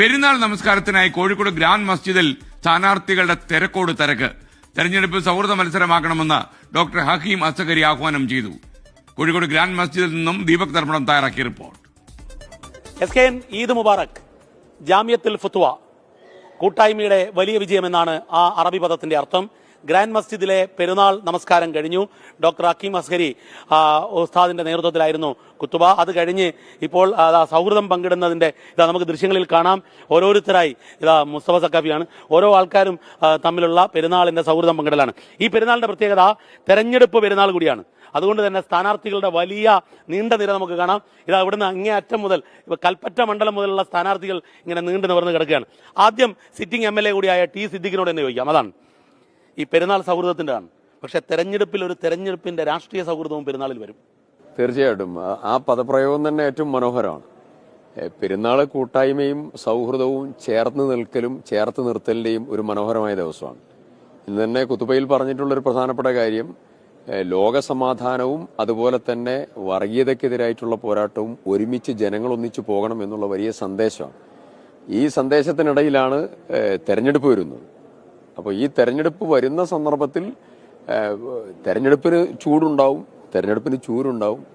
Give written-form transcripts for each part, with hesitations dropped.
പെരുന്നാൾ നമസ്കാരത്തിനായി കോഴിക്കോട് ഗ്രാൻഡ് മസ്ജിദിൽ സ്ഥാനാർത്ഥികളുടെ തിരക്ക്. തെരഞ്ഞെടുപ്പ് സൗഹൃദ മത്സരമാക്കണമെന്ന് ഡോക്ടർ ഹക്കീം അസ്സഗരി ആഹ്വാനം ചെയ്തു. കോഴിക്കോട് ഗ്രാൻഡ് മസ്ജിദിൽ നിന്നും ദീപക് ദർപ്പണം തയ്യാറാക്കിയ റിപ്പോർട്ട്. SKN ഈദ് മുബാറക്, ജാമിയത്തുൽ ഫത്വ, കൂട്ടായ്മയുടെ വലിയ വിജയമെന്നാണ് ആ അറബി പദത്തിന്റെ അർത്ഥം. ഗ്രാൻഡ് മസ്ജിദിലെ പെരുന്നാൾ നമസ്കാരം കഴിഞ്ഞു. ഡോക്ടർ ഹക്കീം അസ്സഗരി ഉസ്താദിന്റെ നേതൃത്വത്തിലായിരുന്നു കുത്തുബ. അത് കഴിഞ്ഞ് ഇപ്പോൾ സൗഹൃദം പങ്കിടുന്നതിന്റെ നമുക്ക് ദൃശ്യങ്ങളിൽ കാണാം. ഓരോരുത്തരായി മുസ്തഫ സക്കാഫിയാണ്. ഓരോ ആൾക്കാരും തമ്മിലുള്ള പെരുന്നാളിന്റെ സൗഹൃദം പങ്കിടലാണ്. ഈ പെരുന്നാളിന്റെ പ്രത്യേകത തെരഞ്ഞെടുപ്പ് പെരുന്നാൾ കൂടിയാണ്. അതുകൊണ്ട് തന്നെ സ്ഥാനാർത്ഥികളുടെ വലിയ നീണ്ട നിര നമുക്ക് കാണാം. ഇവിടുന്ന് അങ്ങേ അറ്റം മുതൽ കൽപ്പറ്റ മണ്ഡലം മുതലുള്ള സ്ഥാനാർത്ഥികൾ ഇങ്ങനെ നീണ്ടു നിവർന്ന് കിടക്കുകയാണ്. ആദ്യം സിറ്റിംഗ് MLA കൂടിയായ ടി സിദ്ദിഖിനോട് തന്നെ ചോദിക്കാം. അതാണ് ഈ പെരുന്നാൾ സൗഹൃദത്തിന്റെ ആണ്. പക്ഷെ തെരഞ്ഞെടുപ്പിൽ ഒരു തെരഞ്ഞെടുപ്പിന്റെ രാഷ്ട്രീയ സൗഹൃദവും പെരുന്നാളിൽ വരും. തീർച്ചയായിട്ടും ആ പദപ്രയോഗം തന്നെ ഏറ്റവും മനോഹരമാണ്. പെരുന്നാള് കൂട്ടായ്മയും സൗഹൃദവും ചേർത്ത് നിർത്തലിന്റെയും ഒരു മനോഹരമായ ദിവസമാണ്. ഇന്ന് തന്നെ കുത്തുബയിൽ പറഞ്ഞിട്ടുള്ളൊരു പ്രധാനപ്പെട്ട കാര്യം ലോകസമാധാനവും അതുപോലെ തന്നെ വർഗീയതയ്ക്കെതിരായിട്ടുള്ള പോരാട്ടവും ഒരുമിച്ച് ജനങ്ങൾ ഒന്നിച്ചു പോകണം എന്നുള്ള വലിയ സന്ദേശമാണ്. ഈ സന്ദേശത്തിനിടയിലാണ് തെരഞ്ഞെടുപ്പ് വരുന്നത്. അപ്പോൾ ഈ തെരഞ്ഞെടുപ്പ് വരുന്ന സന്ദർഭത്തിൽ തെരഞ്ഞെടുപ്പിന് ചൂടുണ്ടാവും,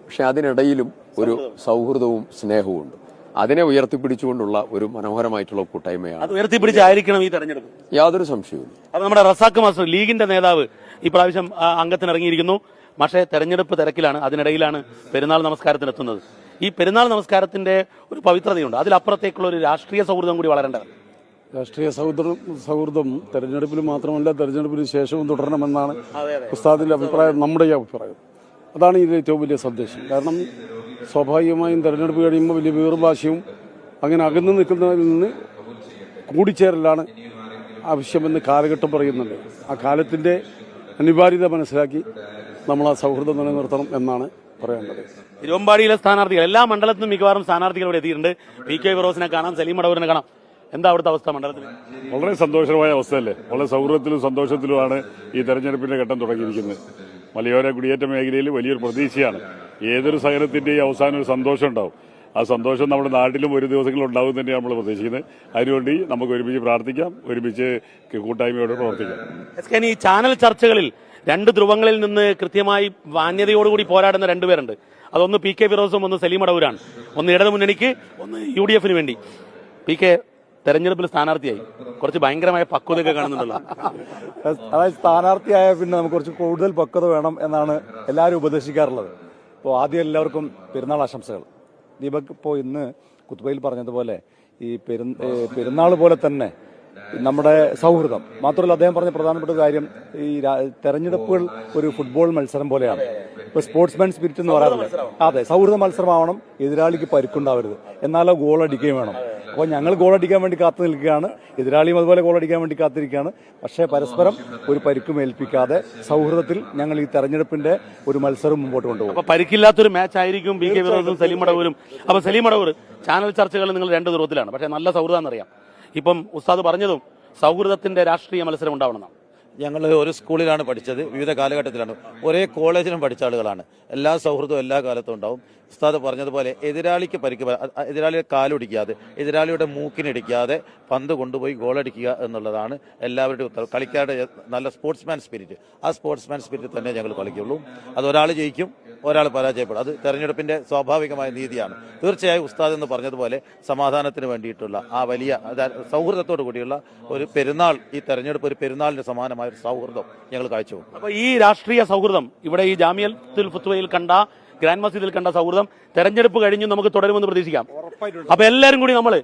പക്ഷെ അതിനിടയിലും ഒരു സൗഹൃദവും സ്നേഹവും ഉണ്ട്. അതിനെ ഉയർത്തിപ്പിടിച്ചുകൊണ്ടുള്ള ഒരു മനോഹരമായിട്ടുള്ള കൂട്ടായ്മയാണ്. അത് ഉയർത്തിപ്പിടിച്ചായിരിക്കണം ഈ തെരഞ്ഞെടുപ്പ്, യാതൊരു സംശയവും. അത് നമ്മുടെ റസാഖ് മാസ്റ്റർ ലീഗിന്റെ നേതാവ് ഇപ്രാവശ്യം അംഗത്തിനിറങ്ങിയിരിക്കുന്നു. പക്ഷേ തെരഞ്ഞെടുപ്പ് തിരക്കിലാണ്. അതിനിടയിലാണ് പെരുന്നാൾ നമസ്കാരത്തിനെത്തുന്നത്. ഈ പെരുന്നാൾ നമസ്കാരത്തിന്റെ ഒരു പവിത്രതയുണ്ട്. അതിലപ്പുറത്തേക്കുള്ള ഒരു രാഷ്ട്രീയ സൗഹൃദം കൂടി വളരേണ്ടത്. രാഷ്ട്രീയ സൗഹൃദം തെരഞ്ഞെടുപ്പിൽ മാത്രമല്ല തെരഞ്ഞെടുപ്പിന് ശേഷവും തുടരണമെന്നാണ് ഉസ്താദിന്റെ അഭിപ്രായം, നമ്മുടെ അഭിപ്രായം. അതാണ് ഇതിന്റെ ഏറ്റവും വലിയ സന്ദേശം. കാരണം സ്വാഭാവികമായും തെരഞ്ഞെടുപ്പ് കഴിയുമ്പോൾ വലിയ വീർവാശിയും അങ്ങനെ അകന്നു നിൽക്കുന്നതിൽ നിന്ന് കൂടിച്ചേരലാണ് ആവശ്യമെന്ന് കാലഘട്ടം പറയുന്നുണ്ട്. ആ കാലത്തിന്റെ അനിവാര്യത മനസ്സിലാക്കി നമ്മൾ ആ സൗഹൃദം നിലനിർത്തണം എന്നാണ് പറയേണ്ടത്. തിരുവമ്പാടിയിലെ സ്ഥാനാർത്ഥികൾ എല്ലാ മണ്ഡലത്തിലും മിക്കവാറും സ്ഥാനാർത്ഥികൾ ഇവിടെ എത്തിയിട്ടുണ്ട്. PK ഫിറോസിനെ കാണാം, സലീം മടവൂരിനെ കാണാം. എന്താ അവിടുത്തെ അവസ്ഥ മണ്ഡലത്തിൽ? വളരെ സന്തോഷമായ അവസ്ഥയല്ലേ. വളരെ സൗഹൃദത്തിലും സന്തോഷത്തിലുമാണ് ഈ തെരഞ്ഞെടുപ്പിന്റെ ഘട്ടം തുടങ്ങിയിരിക്കുന്നത്. മലയോര കുടിയേറ്റ മേഖലയിൽ വലിയൊരു പ്രതീക്ഷയാണ്. ഏതൊരു സഹനത്തിന്റെയും അവസാനം ഒരു സന്തോഷം ഉണ്ടാവും. ആ സന്തോഷം നമ്മുടെ നാട്ടിലും ഒരു ദിവസങ്ങളിൽ ഉണ്ടാവും തന്നെയാണ് നമ്മൾ പ്രതീക്ഷിക്കുന്നത്. അതിനുവേണ്ടി നമുക്ക് ഒരുമിച്ച് പ്രാർത്ഥിക്കാം, ഒരുമിച്ച് കൂട്ടായ്മയോട് പ്രവർത്തിക്കാം. ഈ ചാനൽ ചർച്ചകളിൽ രണ്ട് ധ്രുവങ്ങളിൽ നിന്ന് കൃത്യമായി മാന്യതയോടുകൂടി പോരാടുന്ന രണ്ടുപേരുണ്ട്. അതൊന്ന് PK ഫിറോസും ഒന്ന് സലീം മടവൂരാണ്. ഒന്ന് ഇടതു മുന്നണിക്ക്, ഒന്ന് UDF വേണ്ടി. PK തെരഞ്ഞെടുപ്പിൽ സ്ഥാനാർത്ഥിയായി കുറച്ച് ഭയങ്കരമായ പക്വതയൊക്കെ കാണുന്നുണ്ടല്ലോ. അതായത് സ്ഥാനാർത്ഥിയായ പിന്നെ നമുക്ക് കുറച്ച് കൂടുതൽ പക്വത വേണം എന്നാണ് എല്ലാവരും ഉപദേശിക്കാറുള്ളത്. ഇപ്പോൾ ആദ്യം എല്ലാവർക്കും പെരുന്നാൾ ആശംസകൾ. ദീപക് ഇപ്പോൾ ഇന്ന് കുത്തുബയിൽ പറഞ്ഞതുപോലെ ഈ പെരുന്നാൾ പോലെ തന്നെ നമ്മുടെ സൗഹൃദം മാത്രമല്ല, അദ്ദേഹം പറഞ്ഞ പ്രധാനപ്പെട്ട കാര്യം ഈ തെരഞ്ഞെടുപ്പുകൾ ഒരു ഫുട്ബോൾ മത്സരം പോലെയാണ്. ഇപ്പൊ സ്പോർട്സ്മാൻ സ്പിരിറ്റ് എന്ന് പറയാറുണ്ട്. അതെ, സൗഹൃദ മത്സരമാവണം, എതിരാളിക്ക് പരിക്കുണ്ടാവരുത്, എന്നാലോ ഗോൾ അടിക്കുകയും വേണം. അപ്പോൾ ഞങ്ങൾ ഗോൾ അടിക്കാൻ വേണ്ടി കാത്തു നിൽക്കുകയാണ്, എതിരാളിയും അതുപോലെ ഗോൾ അടിക്കാൻ വേണ്ടി കാത്തിരിക്കുകയാണ്. പക്ഷേ പരസ്പരം ഒരു പരിക്കും ഏൽപ്പിക്കാതെ സൗഹൃദത്തിൽ ഞങ്ങൾ ഈ തെരഞ്ഞെടുപ്പിന്റെ ഒരു മത്സരം മുമ്പോട്ട് കൊണ്ടുപോകും. അപ്പൊ പരിക്കില്ലാത്തൊരു മാച്ച് ആയിരിക്കും PK ഫിറോസും സലീം മടവൂരും. അപ്പൊ സലീം മടവൂർ, ചാനൽ ചർച്ചകൾ നിങ്ങൾ രണ്ട് ദൂരത്തിലാണ്, പക്ഷെ നല്ല സൗഹൃദമാണെന്നറിയാം. ഇപ്പം ഉസ്താദ് പറഞ്ഞതും സൗഹൃദത്തിന്റെ രാഷ്ട്രീയ മത്സരം ഉണ്ടാവണം. ഞങ്ങൾ ഒരു സ്കൂളിലാണ് പഠിച്ചത്, വിവിധ കാലഘട്ടത്തിലാണ്, ഒരേ കോളേജിലും പഠിച്ച ആളുകളാണ്. എല്ലാ സൗഹൃദവും എല്ലാ കാലത്തും ഉണ്ടാവും. ഉസ്താദ് പറഞ്ഞതുപോലെ എതിരാളിക്ക് എതിരാളിയെ കാലൊടിക്കാതെ, എതിരാളിയുടെ മൂക്കിനിടിക്കാതെ പന്ത് കൊണ്ടുപോയി ഗോളടിക്കുക എന്നുള്ളതാണ് എല്ലാവരുടെയും ഉത്തരവ്. കളിക്കാരുടെ നല്ല സ്പോർട്സ്മാൻ സ്പിരിറ്റ്, ആ സ്പോർട്സ്മാൻ സ്പിരിറ്റ് തന്നെ ഞങ്ങൾ കളിക്കുള്ളൂ. അത് ഒരാൾ ജയിക്കും, ഒരാൾ പരാജയപ്പെടും. അത് തെരഞ്ഞെടുപ്പിന്റെ സ്വാഭാവികമായ നീതിയാണ്. തീർച്ചയായും ഉസ്താദ് എന്ന് പറഞ്ഞതുപോലെ സമാധാനത്തിന് വേണ്ടിയിട്ടുള്ള ആ വലിയ സൗഹൃദത്തോടു കൂടിയുള്ള ഒരു പെരുന്നാൾ, ഈ തെരഞ്ഞെടുപ്പ് ഒരു പെരുന്നാളിന് സമാനമായ ഒരു സൗഹൃദം ഞങ്ങൾ കാഴ്ചവെക്കും. അപ്പൊ ഈ രാഷ്ട്രീയ സൗഹൃദം ഇവിടെ ഈ ജാമിയത്തുൽ ഫത്വയിൽ കണ്ട, ഗ്രാൻഡ് മസ്ജിദിൽ കണ്ട സൗഹൃദം തെരഞ്ഞെടുപ്പ് കഴിഞ്ഞു നമുക്ക് തുടരുമെന്ന് പ്രതീക്ഷിക്കാം. അപ്പൊ എല്ലാവരും കൂടി നമ്മൾ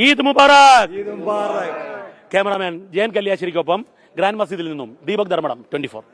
ഈദ് മുബാറക്. ക്യാമറാമാൻ ജയൻ കല്യാശ്ശേരിക്കൊപ്പം ഗ്രാൻഡ് മസ്ജിദിൽ നിന്നും ദീപക് ദർപ്പണം, 24.